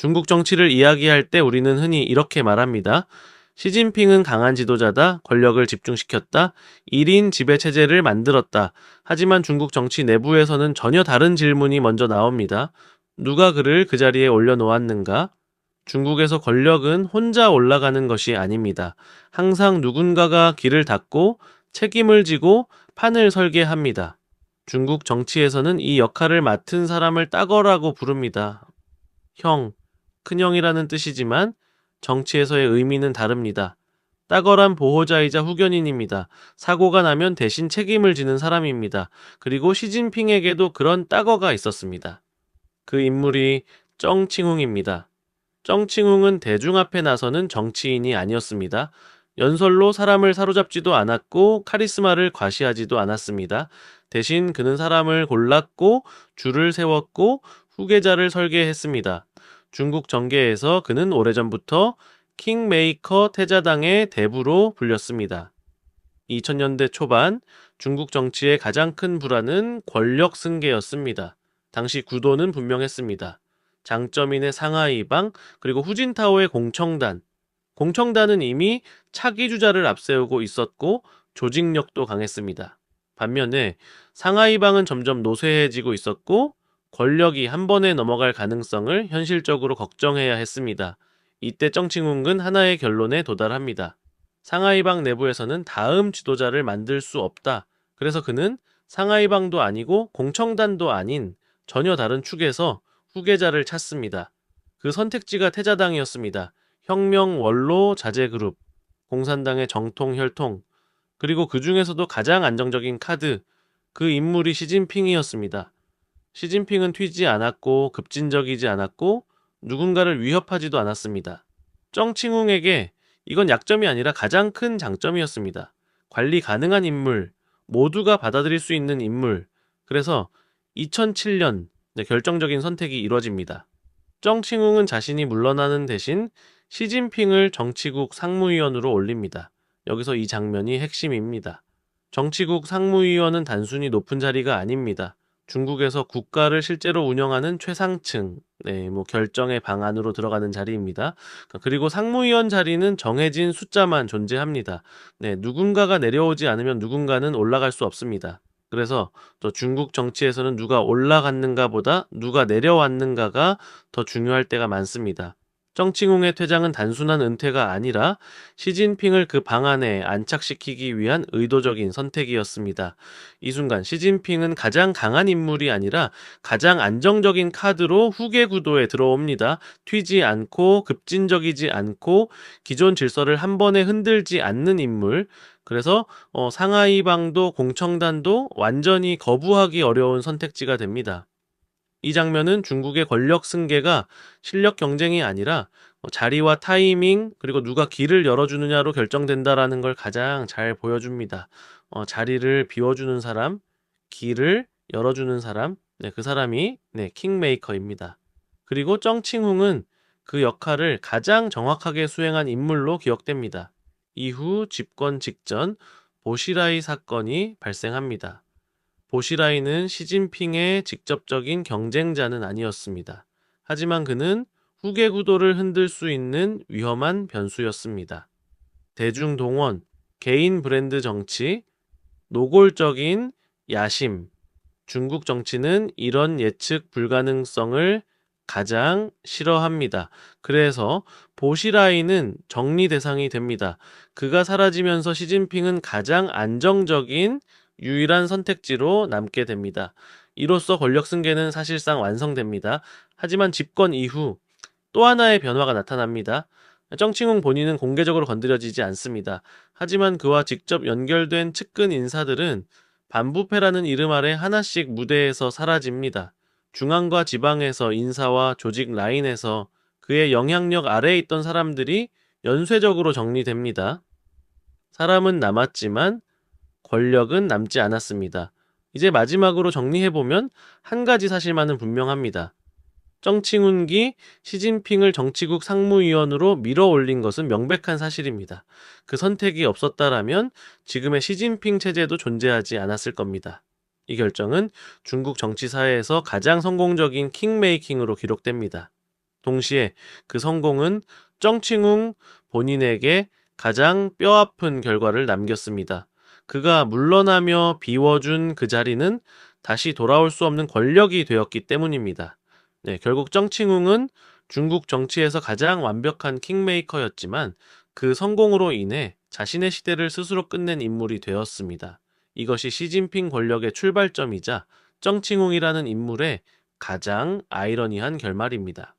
중국 정치를 이야기할 때 우리는 흔히 이렇게 말합니다. 시진핑은 강한 지도자다, 권력을 집중시켰다, 1인 지배 체제를 만들었다. 하지만 중국 정치 내부에서는 전혀 다른 질문이 먼저 나옵니다. 누가 그를 그 자리에 올려놓았는가? 중국에서 권력은 혼자 올라가는 것이 아닙니다. 항상 누군가가 길을 닫고 책임을 지고 판을 설계합니다. 중국 정치에서는 이 역할을 맡은 사람을 따거라고 부릅니다. 형, 큰형이라는 뜻이지만 정치에서의 의미는 다릅니다. 따거란 보호자이자 후견인입니다. 사고가 나면 대신 책임을 지는 사람입니다. 그리고 시진핑에게도 그런 따거가 있었습니다. 그 인물이 쩡칭웅입니다. 쩡칭웅은 대중 앞에 나서는 정치인이 아니었습니다. 연설로 사람을 사로잡지도 않았고 카리스마를 과시하지도 않았습니다. 대신 그는 사람을 골랐고 줄을 세웠고 후계자를 설계했습니다. 중국 정계에서 그는 오래전부터 킹메이커 태자당의 대부로 불렸습니다. 2000년대 초반 중국 정치의 가장 큰 불안은 권력 승계였습니다. 당시 구도는 분명했습니다. 장쩌민의 상하이방, 그리고 후진타오의 공청단. 공청단은 이미 차기 주자를 앞세우고 있었고 조직력도 강했습니다. 반면에 상하이방은 점점 노쇠해지고 있었고 권력이 한 번에 넘어갈 가능성을 현실적으로 걱정해야 했습니다. 이때 쩡칭웅은 하나의 결론에 도달합니다. 상하이방 내부에서는 다음 지도자를 만들 수 없다. 그래서 그는 상하이방도 아니고 공청단도 아닌 전혀 다른 축에서 후계자를 찾습니다. 그 선택지가 태자당이었습니다. 혁명 원로 자제 그룹, 공산당의 정통 혈통, 그리고 그 중에서도 가장 안정적인 카드, 그 인물이 시진핑이었습니다. 시진핑은 튀지 않았고 급진적이지 않았고 누군가를 위협하지도 않았습니다. 쩡칭웅에게 이건 약점이 아니라 가장 큰 장점이었습니다. 관리 가능한 인물, 모두가 받아들일 수 있는 인물. 그래서 2007년 결정적인 선택이 이뤄집니다. 쩡칭웅은 자신이 물러나는 대신 시진핑을 정치국 상무위원으로 올립니다. 여기서 이 장면이 핵심입니다. 정치국 상무위원은 단순히 높은 자리가 아닙니다. 중국에서 국가를 실제로 운영하는 최상층, 결정의 방안으로 들어가는 자리입니다. 그리고 상무위원 자리는 정해진 숫자만 존재합니다. 누군가가 내려오지 않으면 누군가는 올라갈 수 없습니다. 그래서 또 중국 정치에서는 누가 올라갔는가보다 누가 내려왔는가가 더 중요할 때가 많습니다. 쩡칭웅의 퇴장은 단순한 은퇴가 아니라 시진핑을 그 방안에 안착시키기 위한 의도적인 선택이었습니다. 이 순간 시진핑은 가장 강한 인물이 아니라 가장 안정적인 카드로 후계 구도에 들어옵니다. 튀지 않고 급진적이지 않고 기존 질서를 한 번에 흔들지 않는 인물. 그래서 상하이방도 공청단도 완전히 거부하기 어려운 선택지가 됩니다. 이 장면은 중국의 권력 승계가 실력 경쟁이 아니라 자리와 타이밍 그리고 누가 길을 열어주느냐로 결정된다라는 걸 가장 잘 보여줍니다. 자리를 비워주는 사람, 길을 열어주는 사람, 그 사람이 킹메이커입니다. 그리고 쩡칭웅은 그 역할을 가장 정확하게 수행한 인물로 기억됩니다. 이후 집권 직전 보시라이 사건이 발생합니다. 보시라이는 시진핑의 직접적인 경쟁자는 아니었습니다. 하지만 그는 후계 구도를 흔들 수 있는 위험한 변수였습니다. 대중동원, 개인 브랜드 정치, 노골적인 야심. 중국 정치는 이런 예측 불가능성을 가장 싫어합니다. 그래서 보시라이는 정리 대상이 됩니다. 그가 사라지면서 시진핑은 가장 안정적인 유일한 선택지로 남게 됩니다. 이로써 권력 승계는 사실상 완성됩니다. 하지만 집권 이후 또 하나의 변화가 나타납니다. 쩡칭웅 본인은 공개적으로 건드려지지 않습니다. 하지만 그와 직접 연결된 측근 인사들은 반부패라는 이름 아래 하나씩 무대에서 사라집니다. 중앙과 지방에서 인사와 조직 라인에서 그의 영향력 아래에 있던 사람들이 연쇄적으로 정리됩니다. 사람은 남았지만 권력은 남지 않았습니다. 이제 마지막으로 정리해보면 한 가지 사실만은 분명합니다. 쩡칭훈기 시진핑을 정치국 상무위원으로 밀어올린 것은 명백한 사실입니다. 그 선택이 없었다라면 지금의 시진핑 체제도 존재하지 않았을 겁니다. 이 결정은 중국 정치사에서 가장 성공적인 킹메이킹으로 기록됩니다. 동시에 그 성공은 정칭웅 본인에게 가장 뼈아픈 결과를 남겼습니다. 그가 물러나며 비워준 그 자리는 다시 돌아올 수 없는 권력이 되었기 때문입니다. 네, 결국 정칭웅은 중국 정치에서 가장 완벽한 킹메이커였지만 그 성공으로 인해 자신의 시대를 스스로 끝낸 인물이 되었습니다. 이것이 시진핑 권력의 출발점이자 정칭웅이라는 인물의 가장 아이러니한 결말입니다.